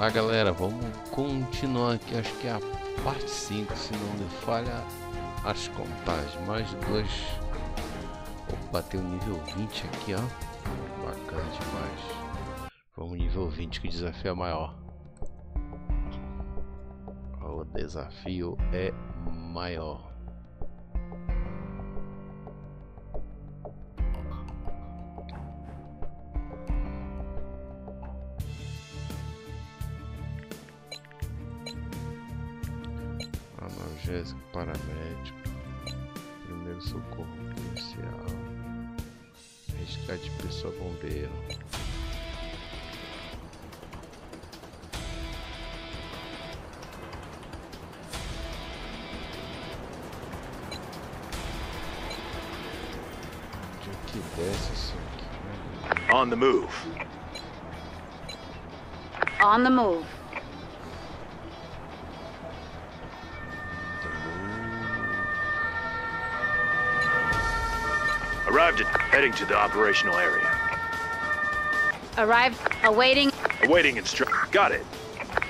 Lá, galera, vamos continuar aqui. Acho que é a parte 5, se não me falha as contagens. Mais dois. Vou bater o nível 20 aqui, ó. Bacana demais. Vamos nível 20, que o desafio é maior. O desafio é maior. Analgésico, paramédico, primeiro socorro policial, resgate de pessoa, bombeiro. Onde é que desce isso aqui? On the move. On the move. Arrived at heading to the operational area. Arrived. Awaiting. Awaiting instruction. Got it.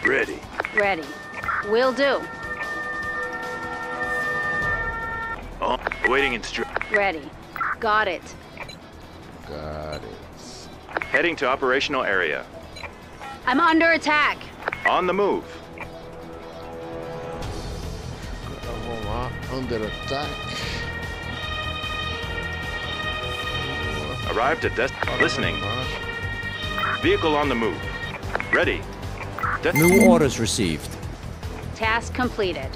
Ready. Ready. Will do. Awaiting instruction. Ready. Got it. Got it. Heading to operational area. I'm under attack. On the move. Agora vamos lá, under attack. Arrived at listening. Vehicle on the move. Ready. New orders received. Task completed.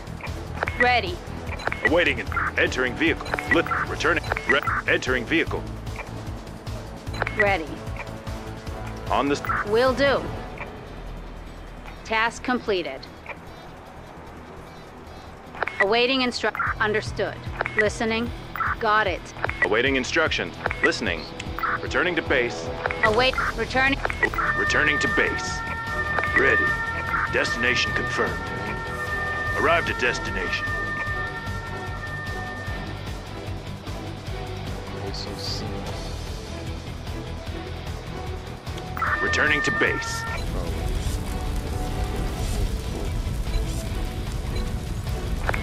Ready. Awaiting entering vehicle. Returning. Entering vehicle. Ready. On the Will do. Task completed. Awaiting instruction. Understood. Listening. Got it. awaiting instruction. Listening. Returning to base. Await. Returning. Returning to base. Ready. Destination confirmed. Arrived at destination. Returning to base.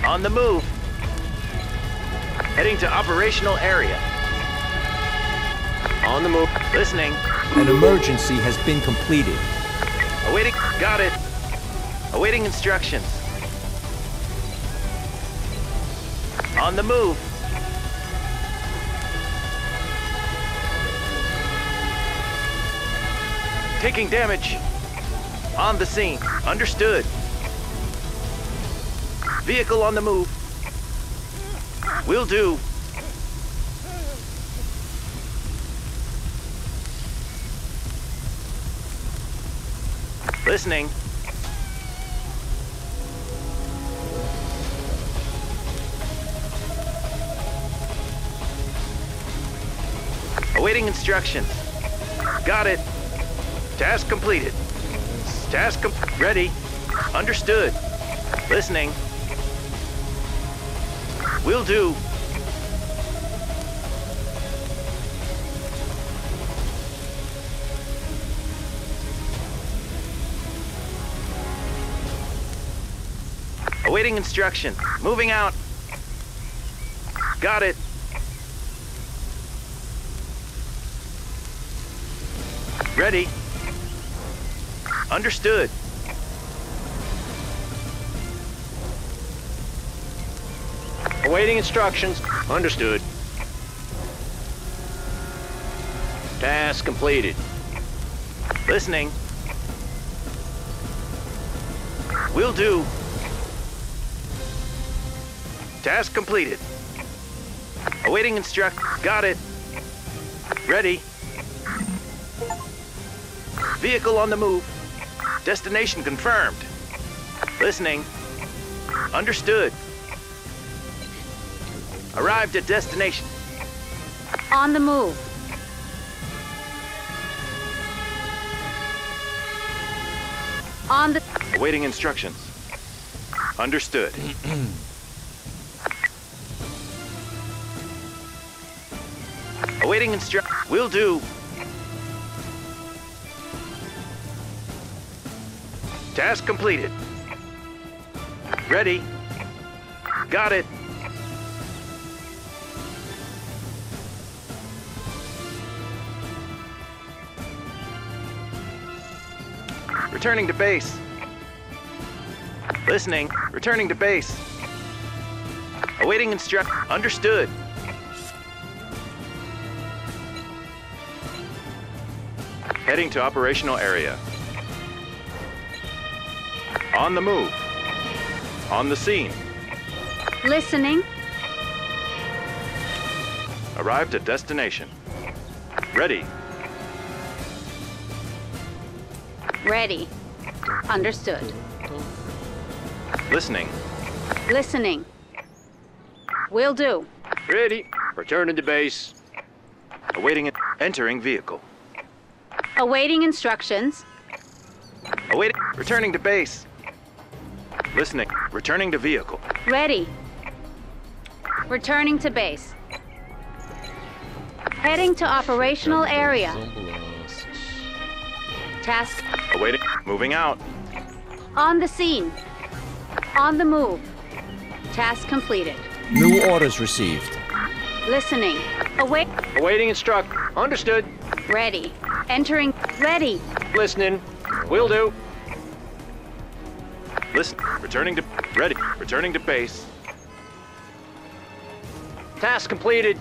On the move. Heading to operational area. On the move. Listening. An emergency has been completed. Awaiting. Got it. Awaiting instructions. On the move. Taking damage. On the scene. Understood. Vehicle on the move. Will do. Listening. Awaiting instructions. Got it. Task completed. Ready. Understood. Listening. Will do. Awaiting instruction. Moving out. Got it. Ready. Understood. Awaiting instructions. Understood. Task completed. Listening. Will do. Task completed. Awaiting Got it. Ready. Vehicle on the move. Destination confirmed. Listening. Understood. Arrived at destination. On the move. On the... Awaiting instructions. Understood. Awaiting Will do. Task completed. Ready. Got it. Returning to base. Listening. Returning to base. Awaiting instruction. Understood. Heading to operational area. On the move. On the scene. Listening. Arrived at destination. Ready. Ready. Understood. Listening. Listening. Will do. Ready. Returning to base. Awaiting it. Entering vehicle. Awaiting instructions. Awaiting. Returning to base. Listening. Returning to vehicle. Ready. Returning to base. Heading to operational area. Ambulâncias. Task Awaiting. Moving out. on the scene. On the move. Task completed. New orders received. Listening. Awaiting instruct. Understood. Ready. Entering. Ready. Listening. Will do. Listen. Returning to. Ready. Returning to base. Task completed.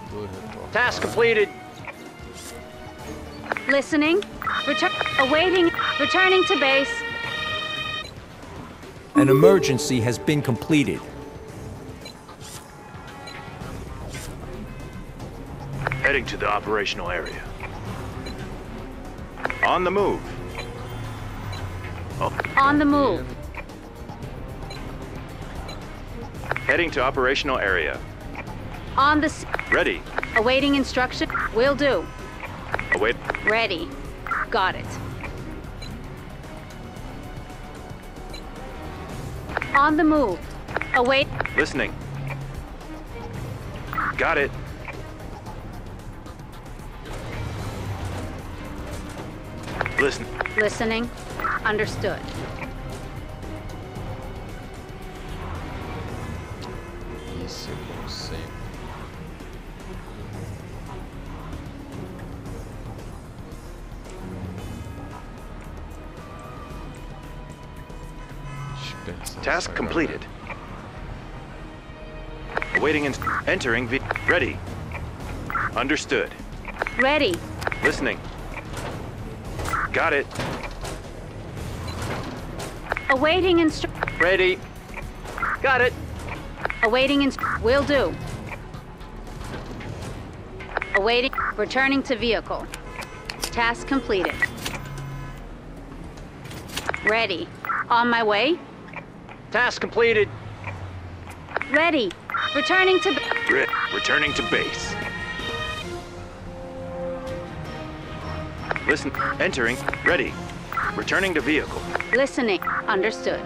Vou retornar. Task completed. Listening. Awaiting. Returning to base. An emergency has been completed. Heading to the operational area. On the move. On the move. Heading to operational area. On the. Ready. Awaiting instruction. Will do. Await. Ready. Got it. On the move. Await. Listening. Got it. Listen. Listening. Understood. Isso, como sempre. Dispensa Task essa completed. Awaiting and entering v. Ready. Understood. Ready. Listening. Got it. Awaiting Ready. Got it. Awaiting will do. Awaiting. Returning to vehicle. Task completed. Ready. On my way. Task completed. Ready. Returning to. Returning to base. Listen. Entering. Ready. Returning to vehicle. Listening. Understood.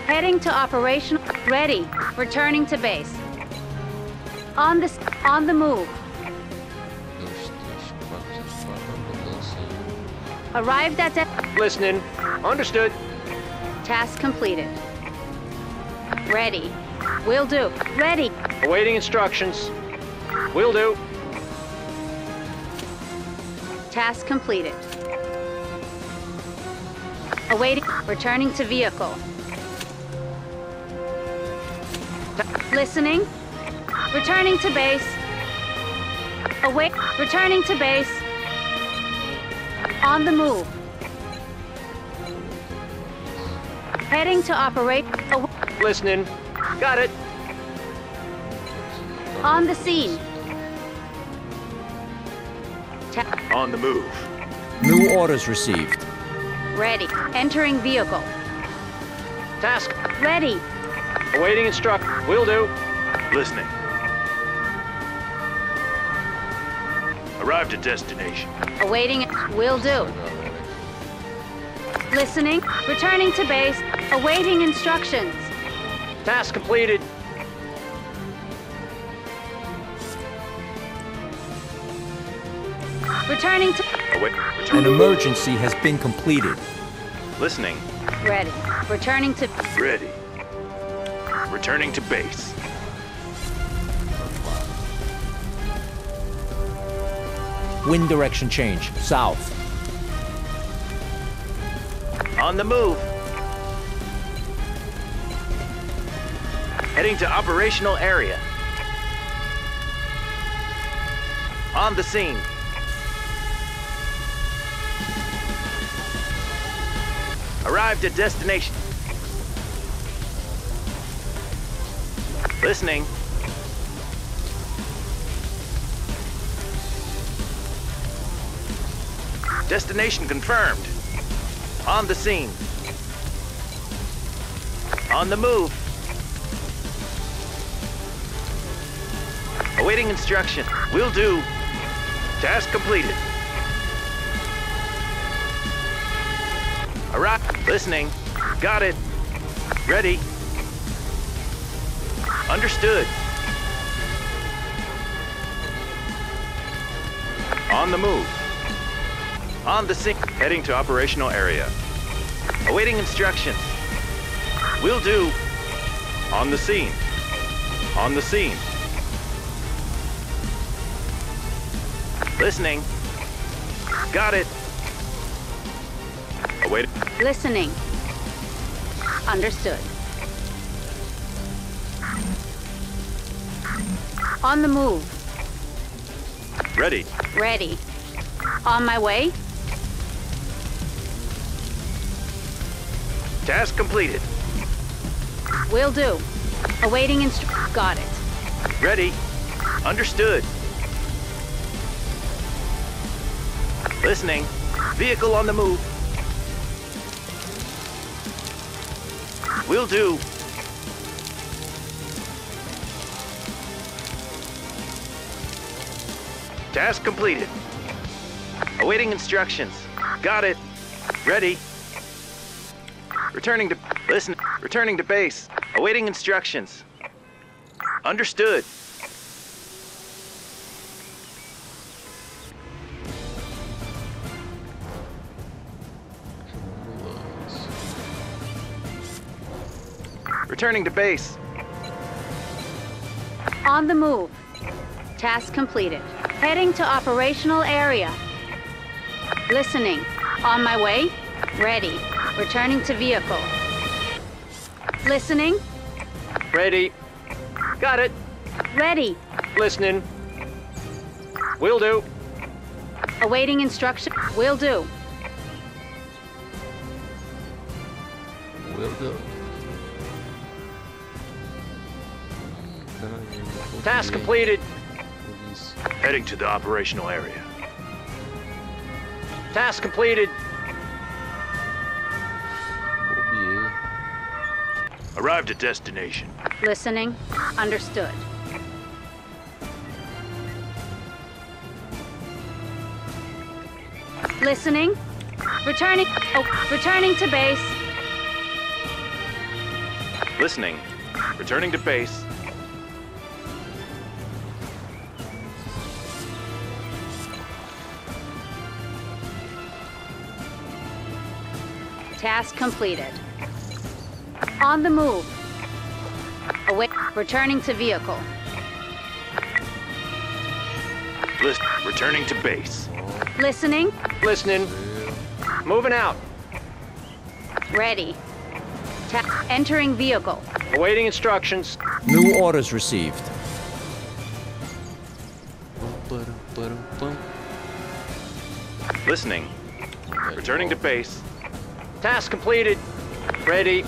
Heading to operation. Ready. Returning to base. On the move. 2, 3, 4, ambulância. Arrived at Listening. Understood. task completed. Ready. Will do. Ready. Awaiting instructions. Will do. Task completed. Awaiting. Returning to vehicle. Listening. Returning to base. Await. Returning to base. On the move. Heading to operate. Listening. Got it. On the scene. On the move. New orders received. Ready. Entering vehicle. Task. Ready. Awaiting instruct. Will do. Listening. Arrived at destination. Awaiting. Will do. Galera, Listening. Returning to base. Awaiting instructions. Task completed. Returning to... Await. An emergency has been completed. Listening. Ready. Returning to... Ready. Returning to base. Wind direction change. South. On the move. Heading to operational area. On the scene. Arrived at destination. Listening. Destination confirmed. On the scene. On the move. Awaiting instruction. Will do. Task completed. Arrive. Listening. Got it. Ready. Understood. On the move. On the scene. Heading to operational area. Awaiting instructions. Will do. On the scene. On the scene. Listening. Got it. Await. Listening. Understood. On the move. Ready. Ready. On my way. Task completed. Will do. Awaiting instructions. Got it. Ready. Understood. Listening. Vehicle on the move. Will do. Task completed. Awaiting instructions. Got it. Ready. Returning to... Listen. Returning to base. Awaiting instructions. Understood. Returning to base. On the move. Task completed. Heading to operational area. Listening. On my way. Ready. Returning to vehicle. Listening. Ready. Got it. Ready. Listening. Will do. Awaiting instruction. Will do. Will do. Task completed. Heading to the operational area. Task completed. Arrived at destination. Listening. Understood. Listening. Returning. Oh, returning to base. Listening. Returning to base. Task completed. On the move. Await. Returning to vehicle. Returning to base. Listening. Listening. Moving out. Ready. Entering vehicle. Awaiting instructions. New orders received. Listening. Returning to base. Task completed. Ready.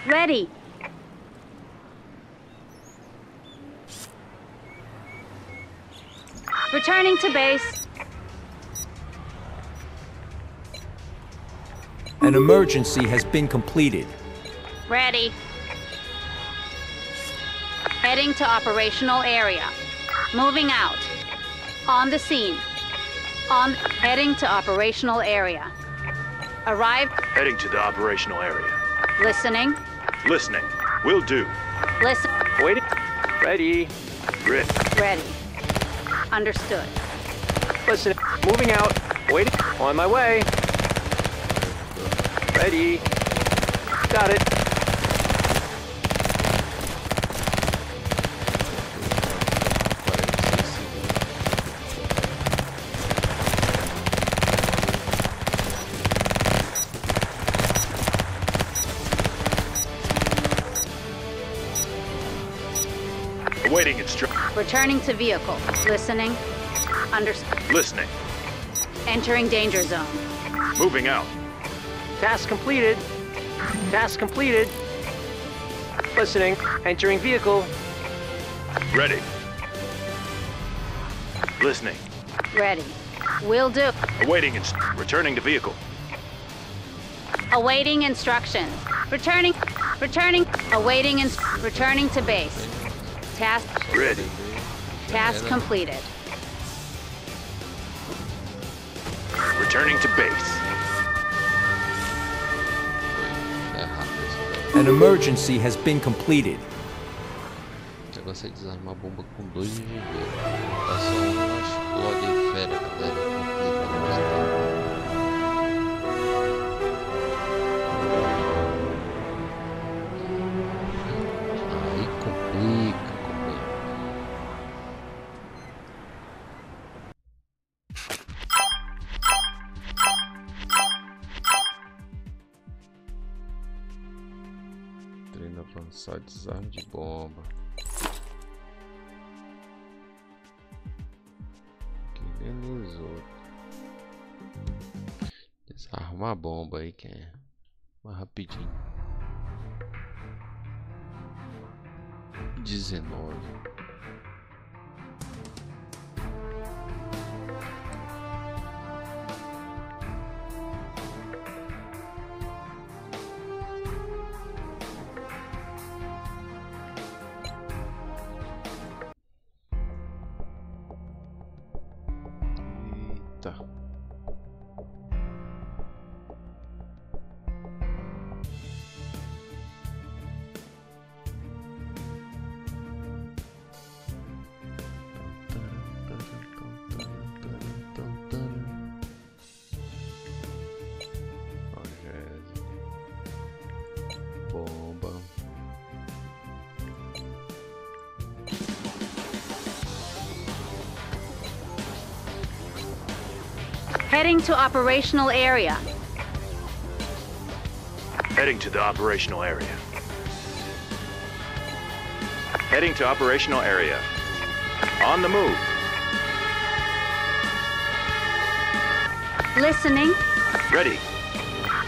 Ready. Returning to base. An emergency has been completed. Ready. Heading to operational area. Moving out. On the scene. Heading to operational area. Arrived. Heading to the operational area. Listening. Listening. Will do. Listen. Waiting. Ready. Ready. Ready. Understood. Listen, moving out. Waiting. On my way. Ready. Got it. Awaiting instruction. Returning to vehicle. Listening. Listening. Entering danger zone. Moving out. Task completed. Task completed. Listening. Entering vehicle. Ready. Listening. Ready. Will do. Awaiting returning to vehicle. Awaiting instructions. Returning. Awaiting returning to base. Task. Ready. Task completed. Returning to base. An emergency has been completed. O negócio é desarmar a bomba com 2 de viver. Tá só uma explode aí, fera, galera. Aí complica. Treino avançado, desarme de bomba. Que nem nos outros. Desarma a bomba aí, que é mais rapidinho. 19. Eita. Bomba. Heading to operational area. Heading to the operational area. Heading to operational area. On the move. Listening. Ready.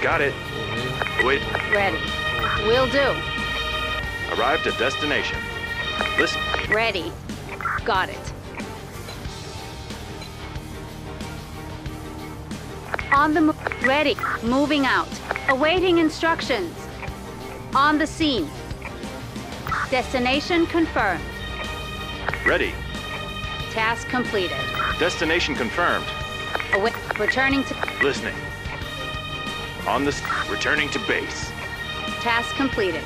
Got it. Wait. Ready. Will do. Arrived at destination. Listen. Ready. Got it. On the move. Ready. Moving out. Awaiting instructions. On the scene. Destination confirmed. Ready. Task completed. Destination confirmed. Returning to... Listening. On the... Returning to base. Task completed.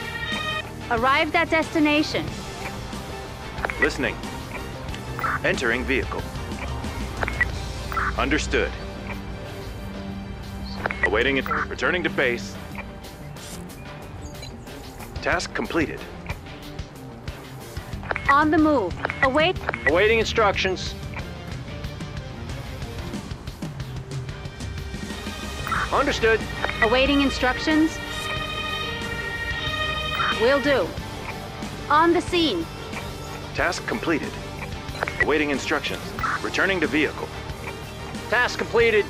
Arrived at destination. Listening. Entering vehicle. Understood. Awaiting it. Returning to base. Task completed. On the move. Awaiting instructions. Understood. Awaiting instructions. Will do. On the scene. Task completed. Awaiting instructions. Returning to vehicle. Task completed.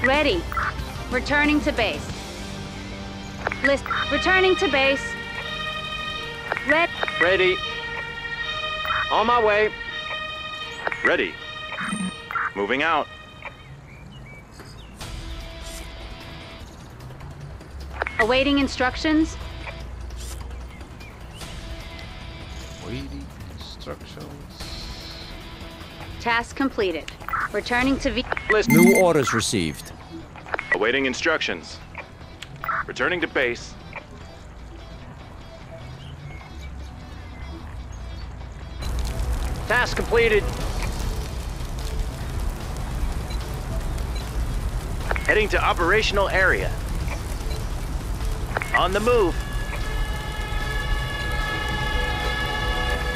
Ready. Returning to base. Returning to base. Ready. On my way. Ready. Moving out. Awaiting instructions. Waiting instructions. Task completed. Returning to New orders received. Awaiting instructions. Returning to base. Task completed. Heading to operational area. On the move.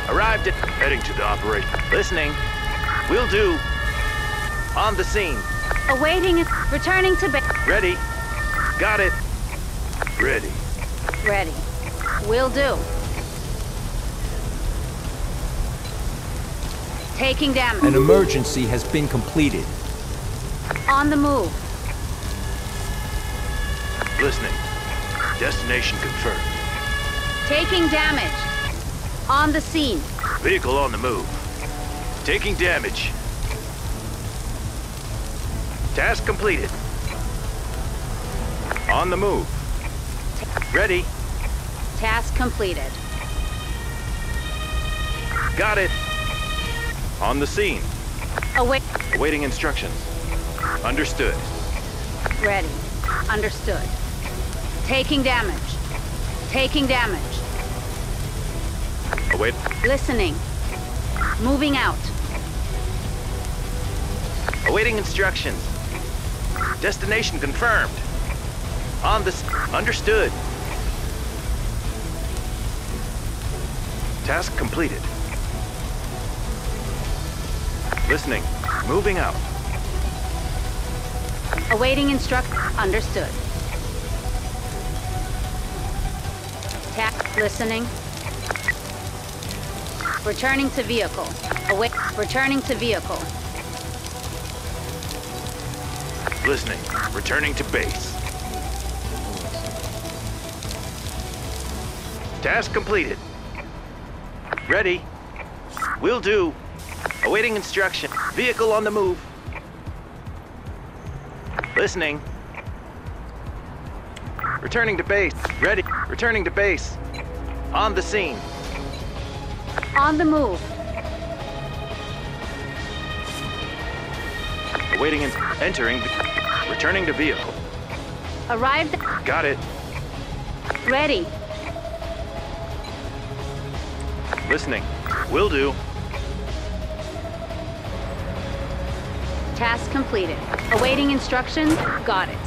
Arrived at... Heading to the operation. Listening. Will do. On the scene. Awaiting. Returning to base. Ready. Got it. Ready. Ready. Will do. Taking damage. An emergency has been completed. On the move. Listening. Destination confirmed. Taking damage. On the scene. Vehicle on the move. Taking damage. Task completed. On the move. Ready. Task completed. Got it. On the scene. Awaiting instructions. Understood. Ready. Understood. Taking damage. Taking damage. Await. Listening. Moving out. Awaiting instructions. Destination confirmed. On the... Understood. Task completed. Listening. Moving out. Awaiting Understood. Listening. Returning to vehicle. Returning to vehicle. Listening. Returning to base. Task completed. Ready. Will do. Awaiting instruction. Vehicle on the move. Listening. Returning to base. Ready. Returning to base. On the scene. On the move. Awaiting entering. Returning to vehicle. Arrived. Got it. Ready. Listening. Will do. Task completed. Awaiting instructions. Got it.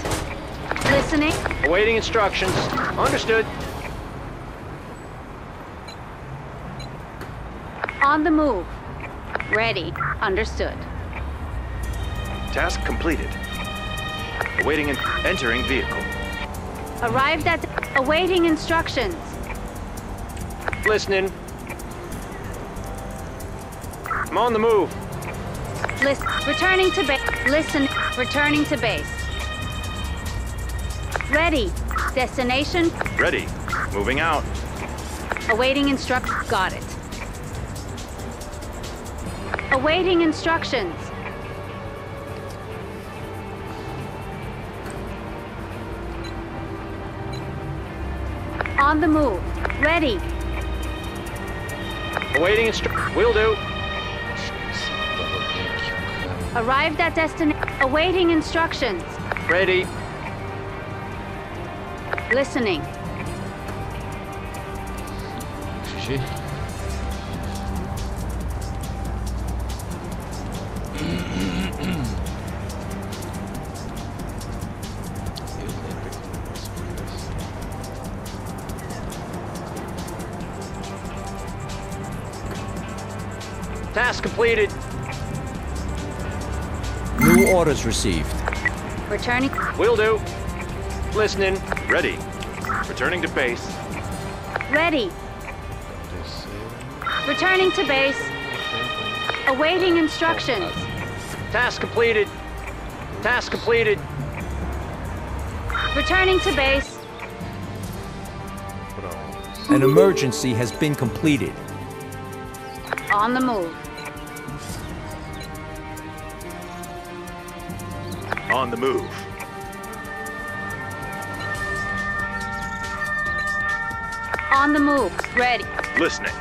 Listening. Awaiting instructions. Understood. On the move. Ready. Understood. Task completed. Awaiting entering vehicle. Arrived at... Awaiting instructions. Listening. I'm on the move. Returning to base. Listen. Returning to base. Ready. Destination. Ready. Moving out. Awaiting Got it. Awaiting instructions. On the move. Ready. Awaiting Will do. Arrived at destination. Awaiting instructions. Ready. Listening. GG. Task completed. New orders received. Returning. Will do. Listening. Ready. Returning to base. Ready. Returning to base. Awaiting instructions. Task completed. Task completed. Returning to base. An emergency has been completed. On the move. On the move. On the move. Ready. Listening.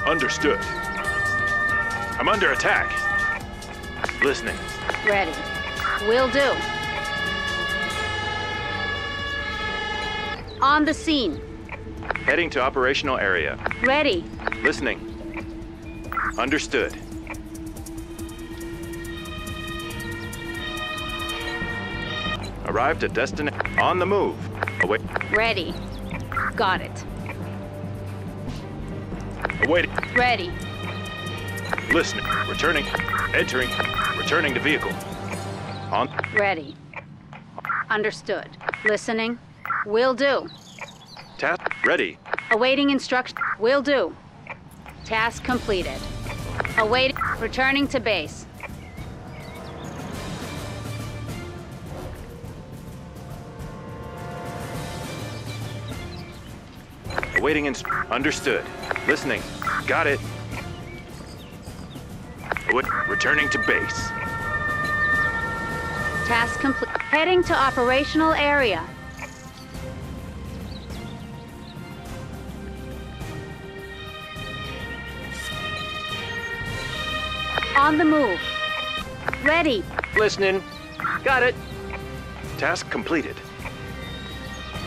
Understood. I'm under attack. Listening. Ready. Will do. On the scene. Heading to operational area. Ready. Listening. Understood. Arrived at destination. On the move. Await. Ready. Got it. Awaiting. Ready. Listening. Returning. Entering. Returning to vehicle. On. Ready. Understood. Listening. Will do. Task. Ready. Awaiting instruction. Will do. Task completed. Awaiting. Returning to base. Awaiting understood. Listening. Got it. Returning to base. Task complete. Heading to operational area. On the move. Ready. Listening. Got it. Task completed.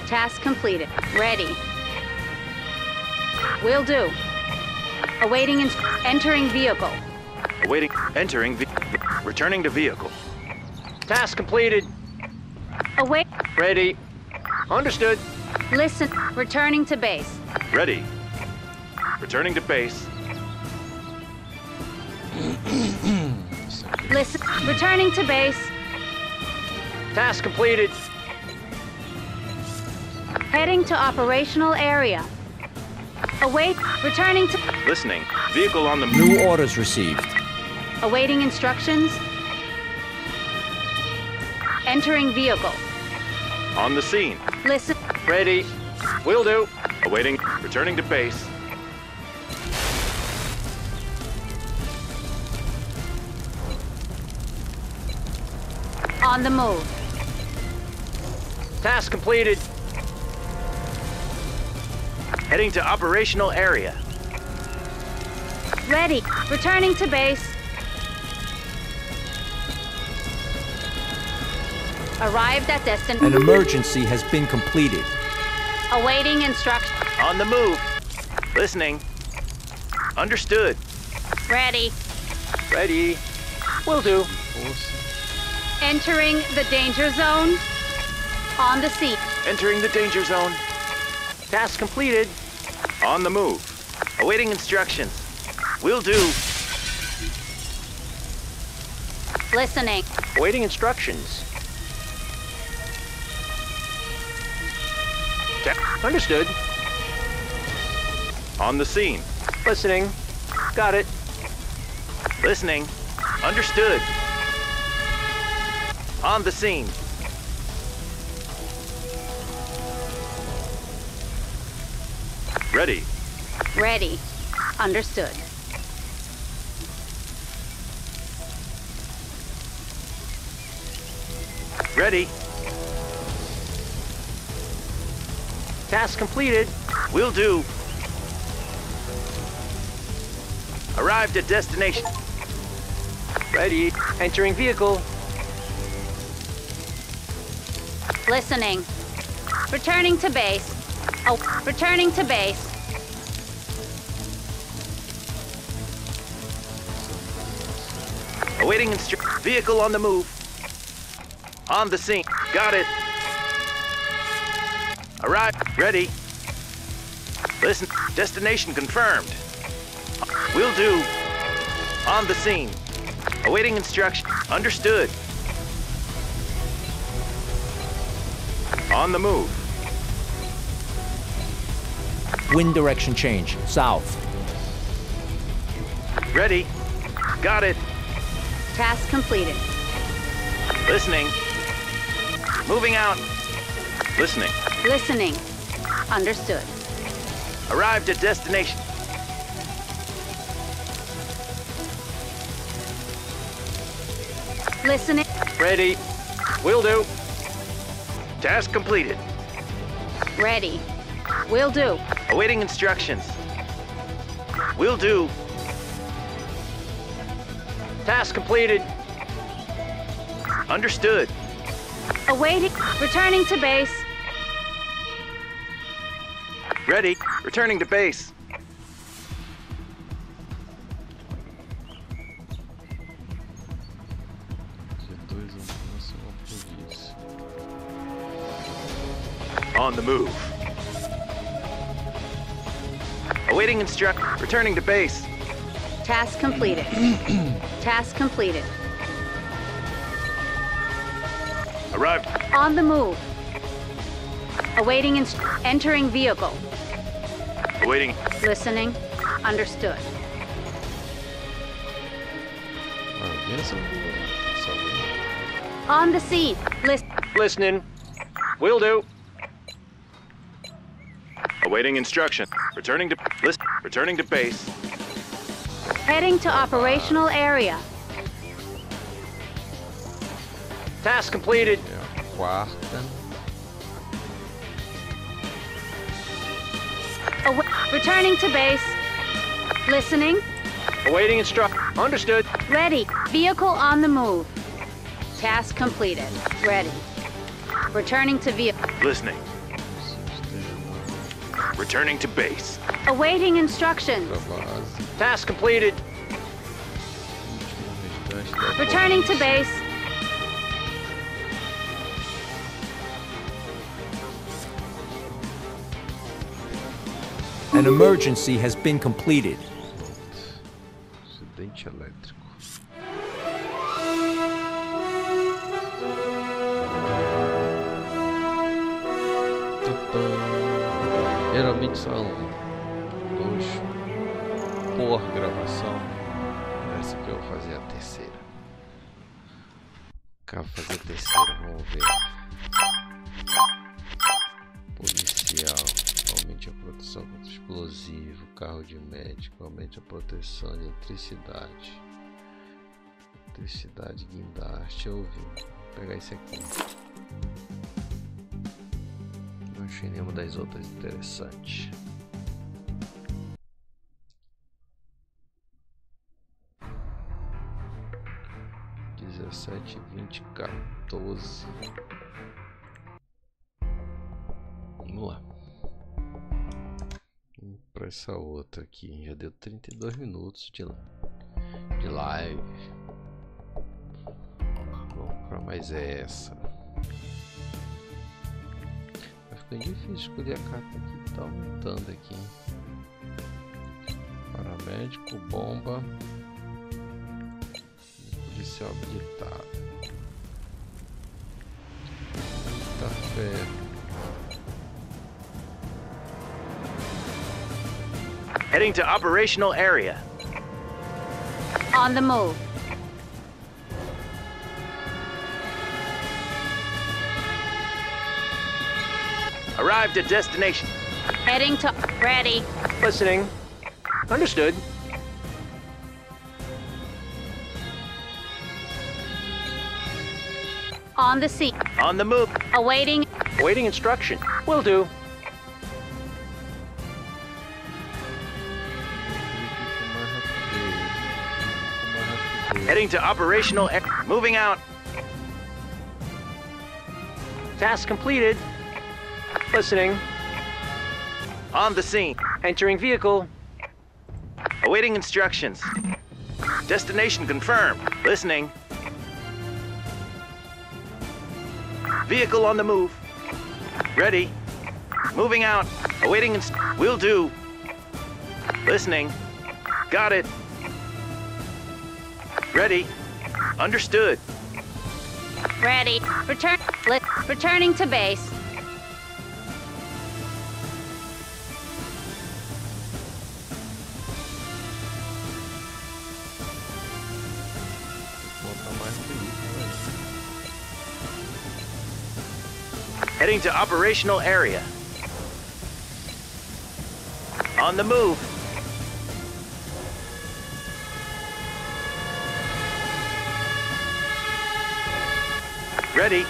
Task completed. Ready. Will do. Awaiting entering vehicle. Awaiting. Entering. Returning to vehicle. Task completed. Await. Ready. Understood. Listen. Returning to base. Ready. Returning to base. Listen. Returning to base. Task completed. Heading to operational area. Await. Returning to. Listening. Vehicle on the move. New orders received. Awaiting instructions. Entering vehicle. On the scene. Listen. Ready. Will do. Awaiting. Returning to base. On the move. Task completed. Heading to operational area. Ready. Returning to base. Arrived at destination. An emergency has been completed. Awaiting instruction. On the move. Listening. Understood. Ready. Ready. Will do. Entering the danger zone. On the scene. Entering the danger zone. Task completed. On the move. Awaiting instructions. Will do. Listening. Awaiting instructions. Understood. On the scene. Listening. Got it. Listening. Understood. On the scene. Ready. Ready. Understood. Ready. Task completed. Will do. Arrived at destination. Ready. Entering vehicle. Listening. Returning to base. Oh, returning to base. Awaiting vehicle on the move. On the scene. Got it. Arrived. Ready. Listen. Destination confirmed. Will do. On the scene. Awaiting instruction. Understood. On the move. Wind direction change. South. Ready. Got it. Task completed. Listening. Moving out. Listening. Listening. Understood. Arrived at destination. Listening. Ready. Will do. Task completed. Ready. Will do. Awaiting instructions. Will do. Task completed. Understood. Awaiting. Returning to base. Ready. Returning to base. On the move. Awaiting returning to base. Task completed. Task completed. Arrived. On the move. Awaiting entering vehicle. Awaiting. Listening. Understood. On the scene. Listening. Will do. Awaiting instruction. Returning to returning to base. Heading to operational area. Task completed. É a quarta. Returning to base. Listening. Awaiting instruction. Understood. Ready. Vehicle on the move. Task completed. Ready. Returning to vehicle. Listening. Returning to base. Awaiting instructions. Pra base. Task completed. Último restante da Returning to polícia. base. An emergency has been completed. Acidente elétrico. Geralmente são 2 por gravação. Essa que eu vou fazer a terceira. Acabo de fazer a terceira, vamos ver. Policial, aumente a proteção contra explosivo. Carro de médico, aumente a proteção de eletricidade. Eletricidade, guindaste, eu ouvi. Vou pegar esse aqui. Não achei nenhuma das outras interessante. Dezessete, 20, 14. Vamos lá. Vamos para essa outra aqui. Já deu 32 minutos de live. Vamos para mais essa. Vai ficando difícil escolher a carta aqui. Tá aumentando aqui. Paramédico, bomba. Policial habilitado. Tá ferro. Heading to operational area. On the move. Arrived at destination. Heading to... Ready. Listening. Understood. On the scene. On the move. Awaiting... Awaiting instruction. Will do. Heading to operational area. Moving out. Task completed. Listening. On the scene. Entering vehicle. Awaiting instructions. Destination confirmed. Listening. Vehicle on the move. Ready. Moving out. Awaiting will do. Listening. Got it. Ready. Understood. Ready. Returning to base. Heading to operational area. On the move. Ready.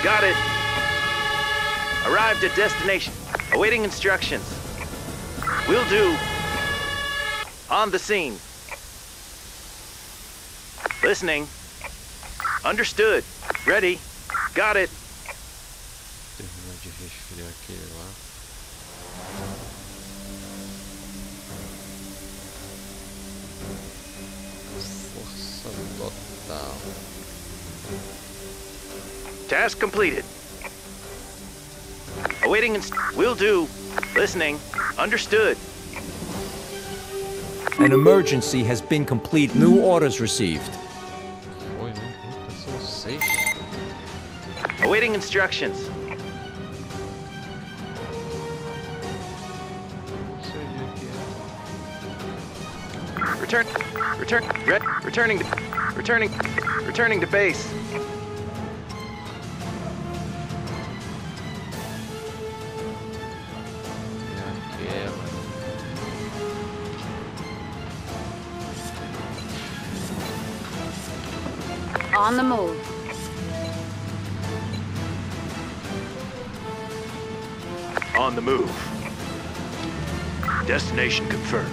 Got it. Arrived at destination. Awaiting instructions. Will do. On the scene. Listening. Understood. Ready. Got it. Terminou de resfriar aquele lá. Força total. Task completed. Awaiting will do. Listening. Understood. An emergency has been complete. New orders received. Foi, né? Puta, são 6. Awaiting instructions. Deixa eu ver aqui. Returning to base. É aquela. On the move. On the move. Destination confirmed.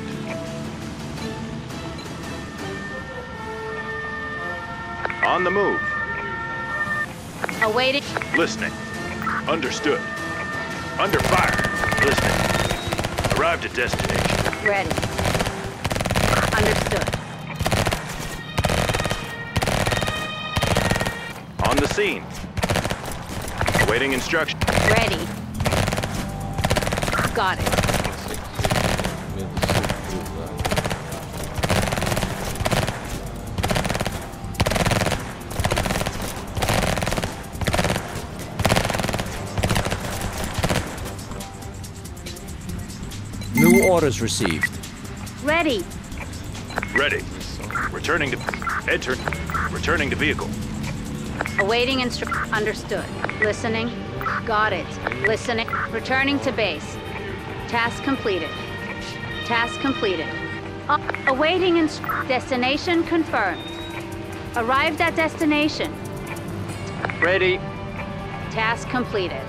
On the move. Awaiting. Listening. Understood. Under fire. Listening. Arrived at destination. Ready. Understood. On the scene. Awaiting instruction. Ready. Got it. Medo de surpresa. New orders received. Ready. Ready. Returning to vehicle. Awaiting understood. Listening. Got it. Listening. Returning to base. Task completed. Task completed. Awaiting destination confirmed. Arrived at destination. Ready. Task completed.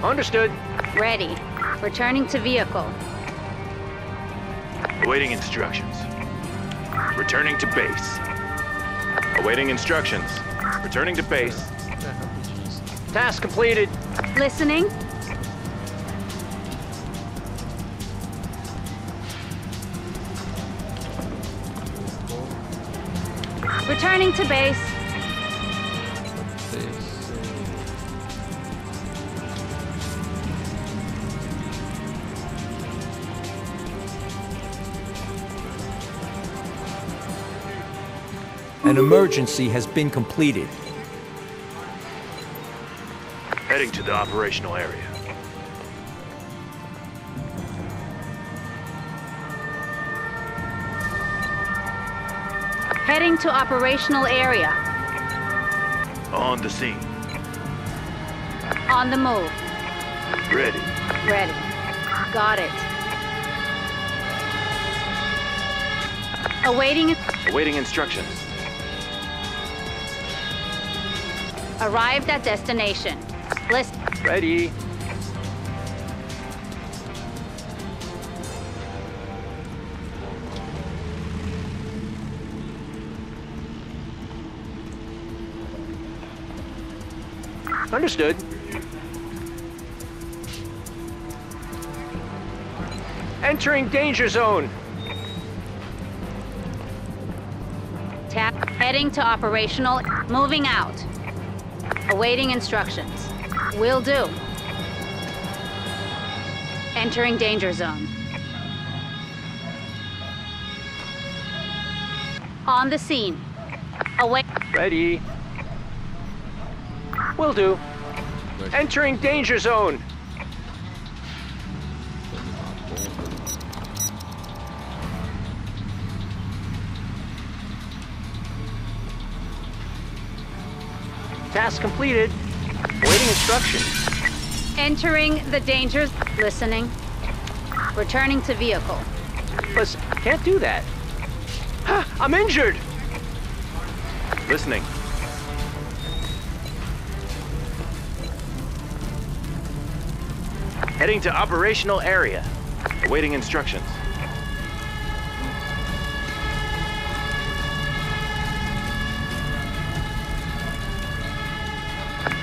Understood. Ready. Returning to vehicle. Awaiting instructions. Returning to base. Awaiting instructions. Returning to base. Task completed. Listening. Returning to base. An emergency has been completed. Heading to the operational area. Heading to operational area. On the scene. On the move. Ready. Ready. Got it. Awaiting instructions. Arrived at destination. List. Ready. Understood. Entering danger zone. Tap. Heading to operational. Moving out. Awaiting instructions. Will do. Entering danger zone. On the scene. Await. Ready. Will do. Entering danger zone. Task completed. Waiting instructions. Entering the dangers. Listening. Returning to vehicle. Listen, can't do that. I'm injured. Listening. Heading to operational area. Awaiting instructions.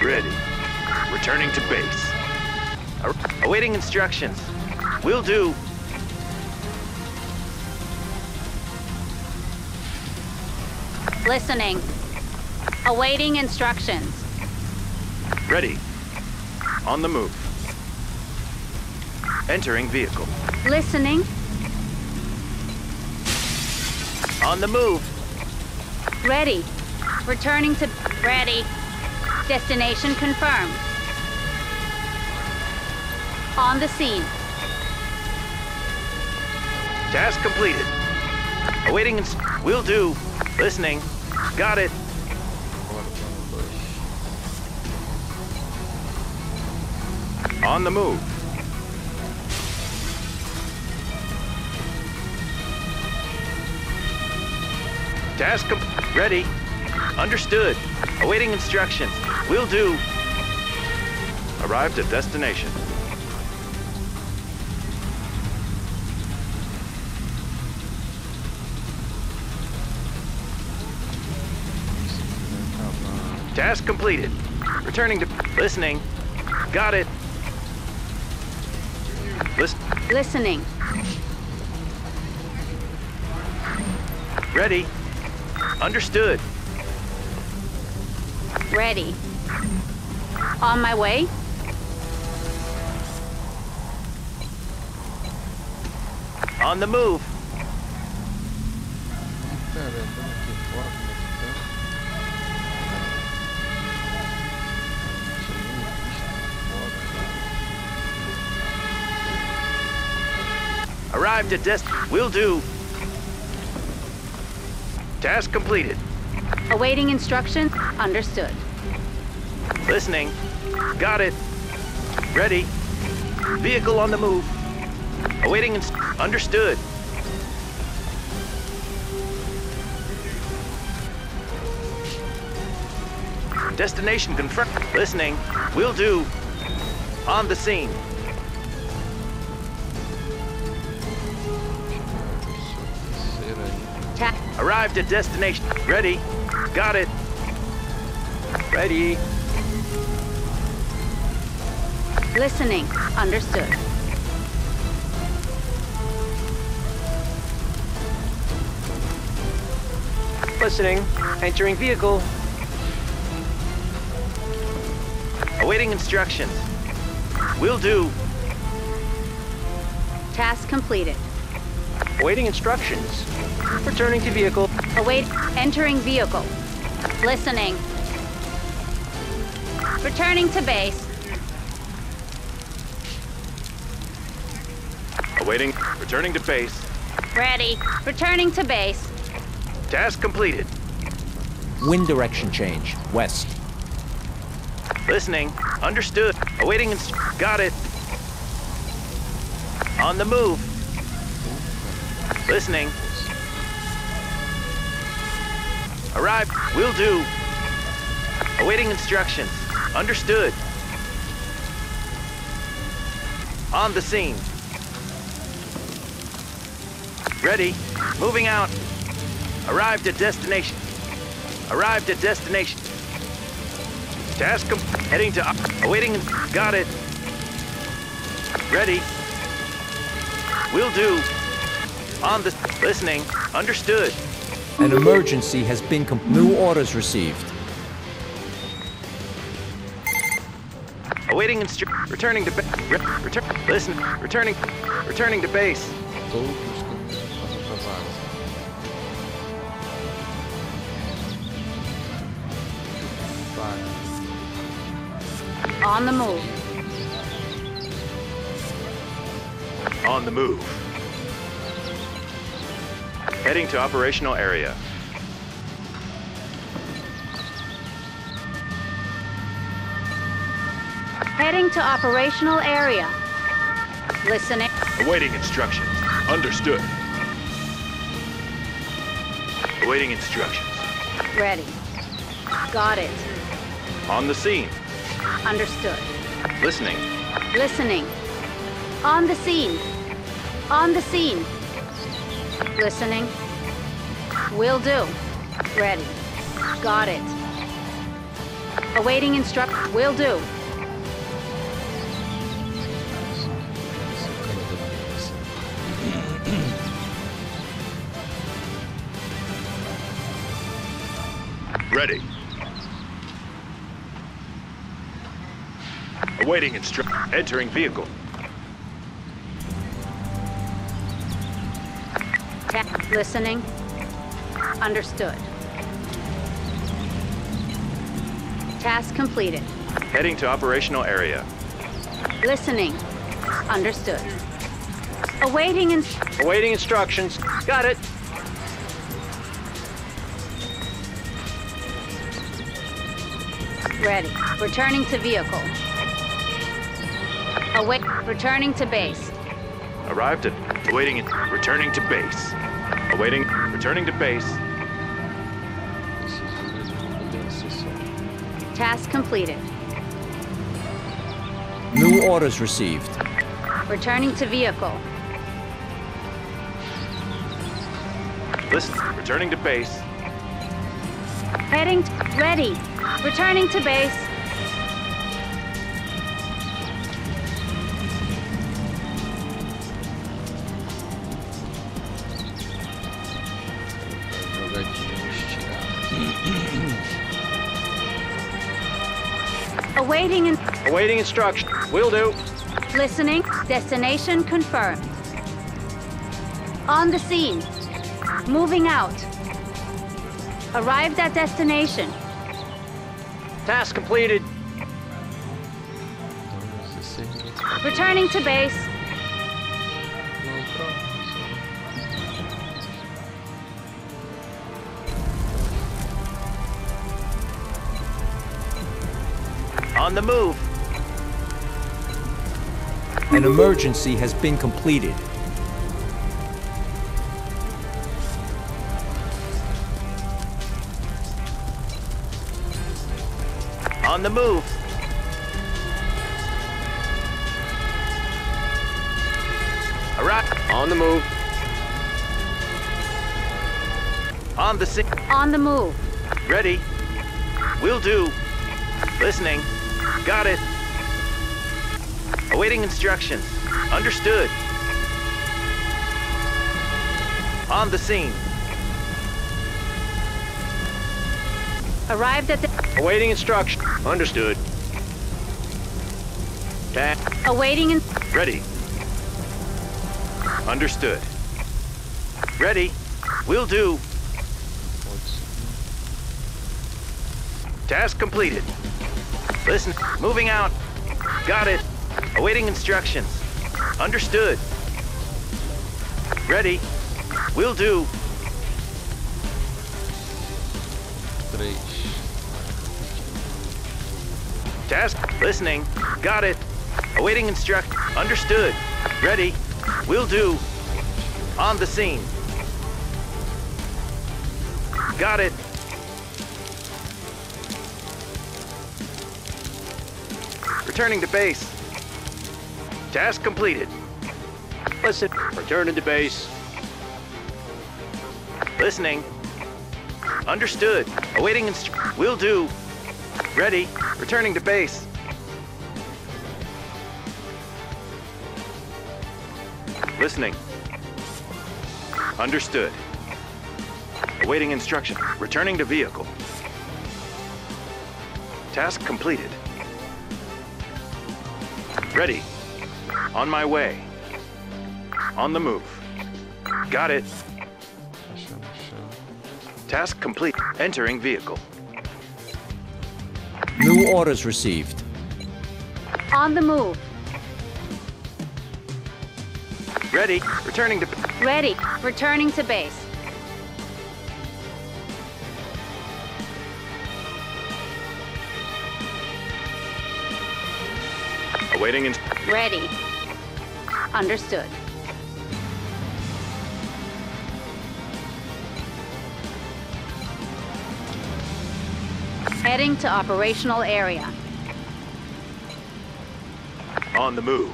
Ready. Returning to base. Awaiting instructions. Will do. Listening. Awaiting instructions. Ready. On the move. Entering vehicle. Listening. On the move. Ready. Returning to... Ready. Destination confirmed. On the scene. Task completed. Awaiting will do. Listening. Got it. On the move. Task ready. Understood. Awaiting instructions. Will do. Arrived at destination. Task completed. Returning to... Listening. Got it. Listening. Ready. Understood. Ready. On my way. On the move. Arrived at will do. Task completed. Awaiting instructions. Understood. Listening. Got it. Ready. Vehicle on the move. Awaiting understood. Destination confirmed. Listening. Will do. On the scene. Arrived at destination. Ready. Got it. Ready. Listening. Understood. Listening. Entering vehicle. Awaiting instructions. Will do. Task completed. Awaiting instructions. Returning to vehicle. Entering vehicle. Listening. Returning to base. Awaiting. Returning to base. Ready. Returning to base. Task completed. Wind direction change. West. Listening. Understood. Awaiting got it. On the move. Listening. Arrived. Will do. Awaiting instructions. Understood. On the scene. Ready. Moving out. Arrived at destination. Arrived at destination. Task heading to awaiting. Got it. Ready. Will do. On the listening. Understood. An emergency has been new orders received. Awaiting returning to return. Listen. Returning to base. On the move. On the move. Heading to operational area. Heading to operational area. Listening. Awaiting instructions. Understood. Awaiting instructions. Ready. Got it. On the scene. Understood. Listening. Listening. On the scene. On the scene. Listening. Will do. Ready. Got it. Awaiting will do. Ready. Awaiting entering vehicle. Listening. Understood. Task completed. Heading to operational area. Listening. Understood. Awaiting instructions. Got it. Ready. Returning to vehicle. Returning to base. Arrived at awaiting returning to base. Awaiting returning to base. Task completed. New orders received. Returning to vehicle. Listen, returning to base. Heading ready. Returning to base. Awaiting instruction. Will do. Listening. Destination confirmed. On the scene. Moving out. Arrived at destination. Task completed. Returning to base. On the move. An emergency has been completed. On the move. Arrive. On the move. On the scene. On the move. Ready. Will do. Listening. Got it. Awaiting instructions. Understood. On the scene. Arrived at the... Awaiting instruction. Understood. Awaiting... Ready. Understood. Ready. Will do. Task completed. Listen. Moving out. Got it. Awaiting instructions. Understood. Ready. Will do. 3. Task. Listening. Got it. Awaiting instruct. Understood. Ready. Will do. On the scene. Got it. Returning to base. Task completed. Listen. Returning to base. Listening. Understood. Awaiting will do. Ready. Returning to base. Listening. Understood. Awaiting instruction. Returning to vehicle. Task completed. Ready. On my way. On the move. Got it. Task complete. Entering vehicle. New orders received. On the move. Ready. Returning to... Ready. Returning to base. Awaiting in... Ready. Understood. Heading to operational area. On the move.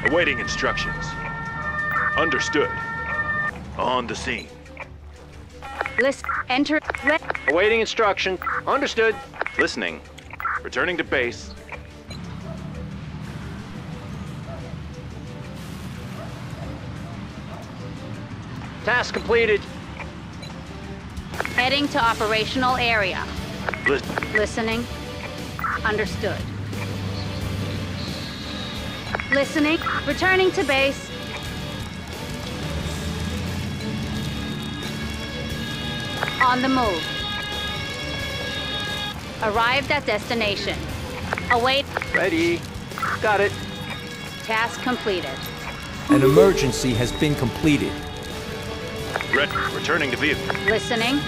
Awaiting instructions. Understood. On the scene. List. Enter. Awaiting instruction. Understood. Listening. Returning to base. Task completed. Heading to operational area. Listening. Understood. Listening. Returning to base. On the move. Arrived at destination. Await. Ready. Got it. Task completed. An emergency has been completed. Returning to vehicle. Listening.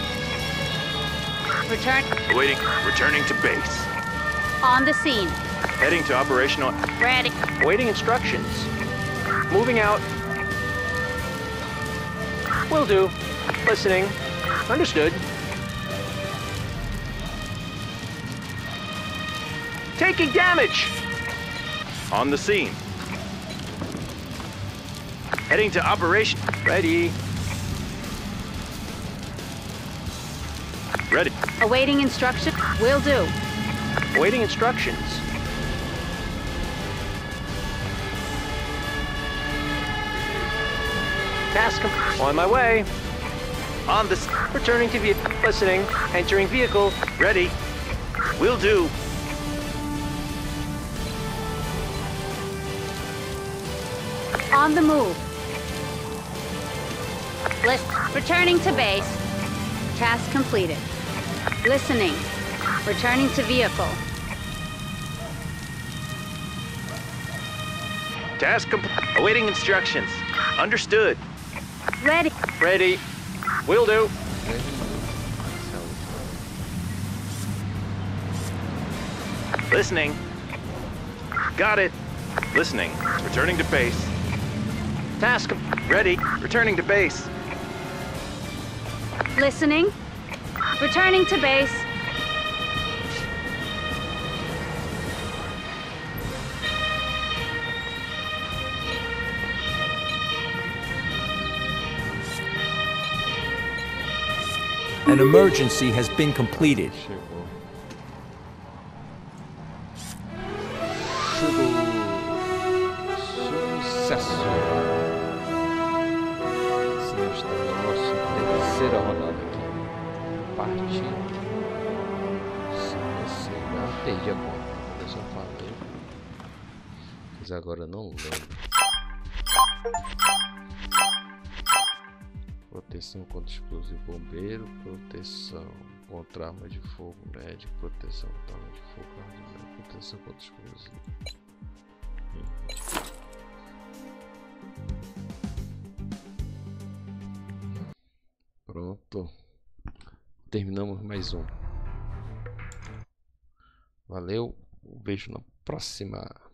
Waiting. Returning to base. On the scene. Heading to operational. Ready. Awaiting instructions. Moving out. Will do. Listening. Understood. Taking damage! On the scene. Heading to operation. Ready. Ready. Awaiting instruction. Will do. Awaiting instructions. On my way. On the Returning to vehicle. Listening. Entering vehicle. ready. Will do. On the move. Returning to base. Task completed. Listening. Returning to vehicle. Task awaiting instructions. Understood. Ready. Ready. Will do. Listening. Got it. Listening. Returning to base. Task Ready. Returning to base. Listening. Returning to base. An emergency has been completed. Chegou. Sucesso. Sim, está na nossa terceira rodada aqui. Parte. Já perdi a conta. Eu só falei. Mas agora não lembro. Proteção contra explosivo bombeiro, proteção contra arma de fogo médico, proteção contra arma de fogo médico, proteção contra explosivo. Pronto. Terminamos mais um. Valeu, um beijo na próxima.